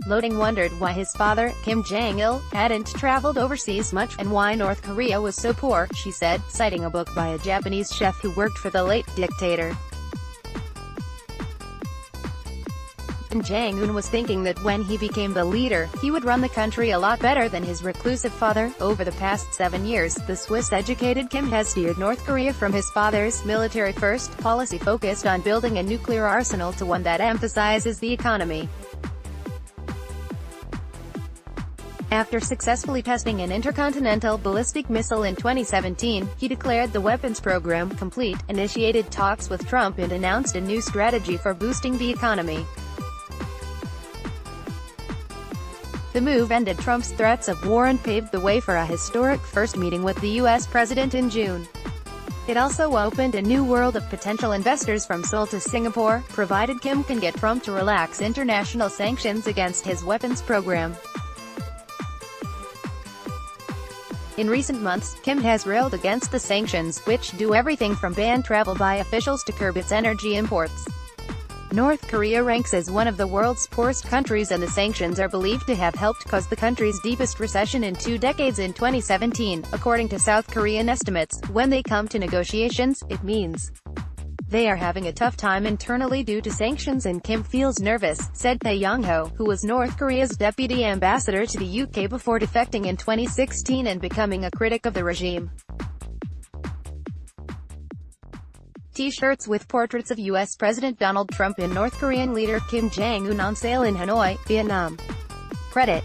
LoadingHe wondered why his father, Kim Jong-il, hadn't traveled overseas much, and why North Korea was so poor, she said, citing a book by a Japanese chef who worked for the late dictator. Jong-un was thinking that when he became the leader, he would run the country a lot better than his reclusive father. Over the past 7 years, the Swiss-educated Kim has steered North Korea from his father's military-first policy focused on building a nuclear arsenal to one that emphasizes the economy. After successfully testing an intercontinental ballistic missile in 2017, he declared the weapons program complete, initiated talks with Trump and announced a new strategy for boosting the economy. The move ended Trump's threats of war and paved the way for a historic first meeting with the U.S. president in June. It also opened a new world of potential investors from Seoul to Singapore, provided Kim can get Trump to relax international sanctions against his weapons program. In recent months, Kim has railed against the sanctions, which do everything from ban travel by officials to curb its energy imports. North Korea ranks as one of the world's poorest countries, and the sanctions are believed to have helped cause the country's deepest recession in 2 decades in 2017, according to South Korean estimates. When they come to negotiations, it means they are having a tough time internally due to sanctions, and Kim feels nervous, said Tae Yong-ho, who was North Korea's deputy ambassador to the UK before defecting in 2016 and becoming a critic of the regime. T-shirts with portraits of U.S. President Donald Trump and North Korean leader Kim Jong-un on sale in Hanoi, Vietnam. Credit.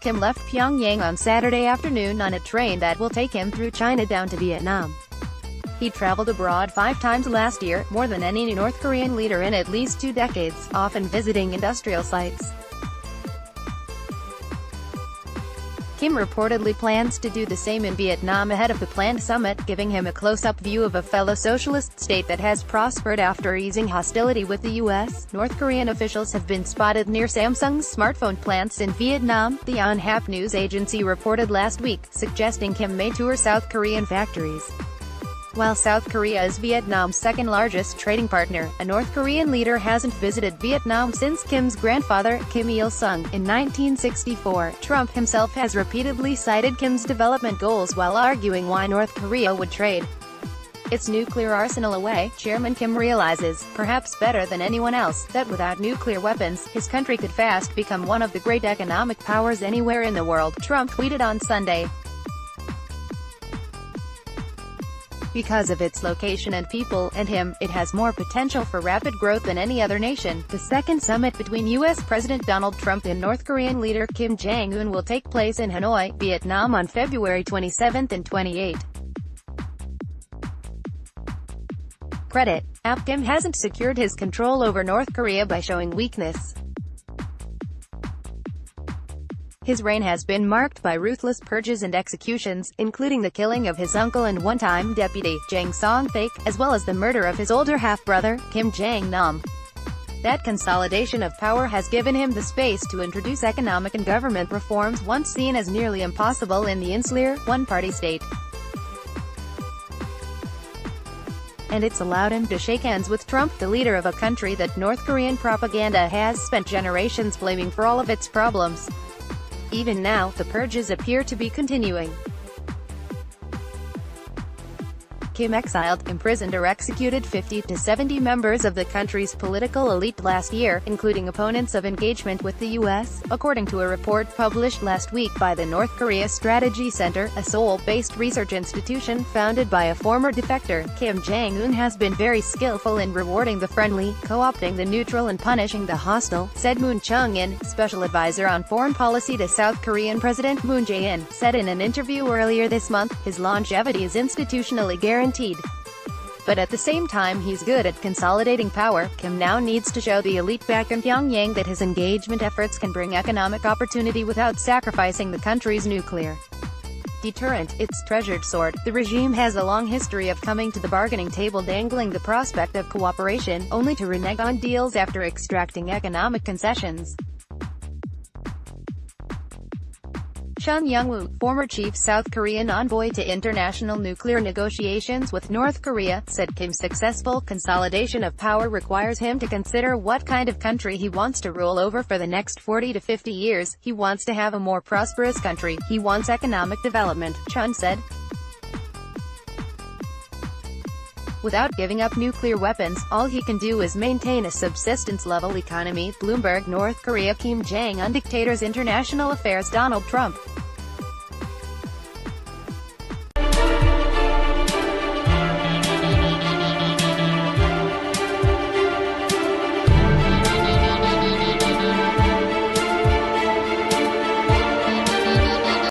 Kim left Pyongyang on Saturday afternoon on a train that will take him through China down to Vietnam. He traveled abroad 5 times last year, more than any North Korean leader in at least 2 decades, often visiting industrial sites. Kim reportedly plans to do the same in Vietnam ahead of the planned summit, giving him a close-up view of a fellow socialist state that has prospered after easing hostility with the U.S. North Korean officials have been spotted near Samsung's smartphone plants in Vietnam, the Yonhap news agency reported last week, suggesting Kim may tour South Korean factories. While South Korea is Vietnam's second-largest trading partner, a North Korean leader hasn't visited Vietnam since Kim's grandfather, Kim Il-sung, in 1964. Trump himself has repeatedly cited Kim's development goals while arguing why North Korea would trade its nuclear arsenal away. Chairman Kim realizes, perhaps better than anyone else, that without nuclear weapons, his country could fast become one of the great economic powers anywhere in the world, Trump tweeted on Sunday. Because of its location and people, and him, it has more potential for rapid growth than any other nation. The second summit between U.S. President Donald Trump and North Korean leader Kim Jong-un will take place in Hanoi, Vietnam on February 27 and 28. Credit. Kim hasn't secured his control over North Korea by showing weakness. His reign has been marked by ruthless purges and executions, including the killing of his uncle and one-time deputy, Jang Song-thaek, as well as the murder of his older half-brother, Kim Jong-nam. That consolidation of power has given him the space to introduce economic and government reforms once seen as nearly impossible in the insular, one-party state. And it's allowed him to shake hands with Trump, the leader of a country that North Korean propaganda has spent generations blaming for all of its problems. Even now, the purges appear to be continuing. Kim exiled, imprisoned or executed 50 to 70 members of the country's political elite last year, including opponents of engagement with the U.S., according to a report published last week by the North Korea Strategy Center, a Seoul-based research institution founded by a former defector. Kim Jong-un has been very skillful in rewarding the friendly, co-opting the neutral and punishing the hostile, said Moon Chung-in, special advisor on foreign policy to South Korean President Moon Jae-in, said in an interview earlier this month. His longevity is institutionally guaranteed. But at the same time he's good at consolidating power. Kim now needs to show the elite back in Pyongyang that his engagement efforts can bring economic opportunity without sacrificing the country's nuclear deterrent, its treasured sword. The regime has a long history of coming to the bargaining table dangling the prospect of cooperation, only to renege on deals after extracting economic concessions. Chun Young-woo, former chief South Korean envoy to international nuclear negotiations with North Korea, said Kim's successful consolidation of power requires him to consider what kind of country he wants to rule over for the next 40 to 50 years. He wants to have a more prosperous country. He wants economic development, Chun said. Without giving up nuclear weapons, all he can do is maintain a subsistence-level economy. Bloomberg. North Korea. Kim Jong-un dictators international affairs. Donald Trump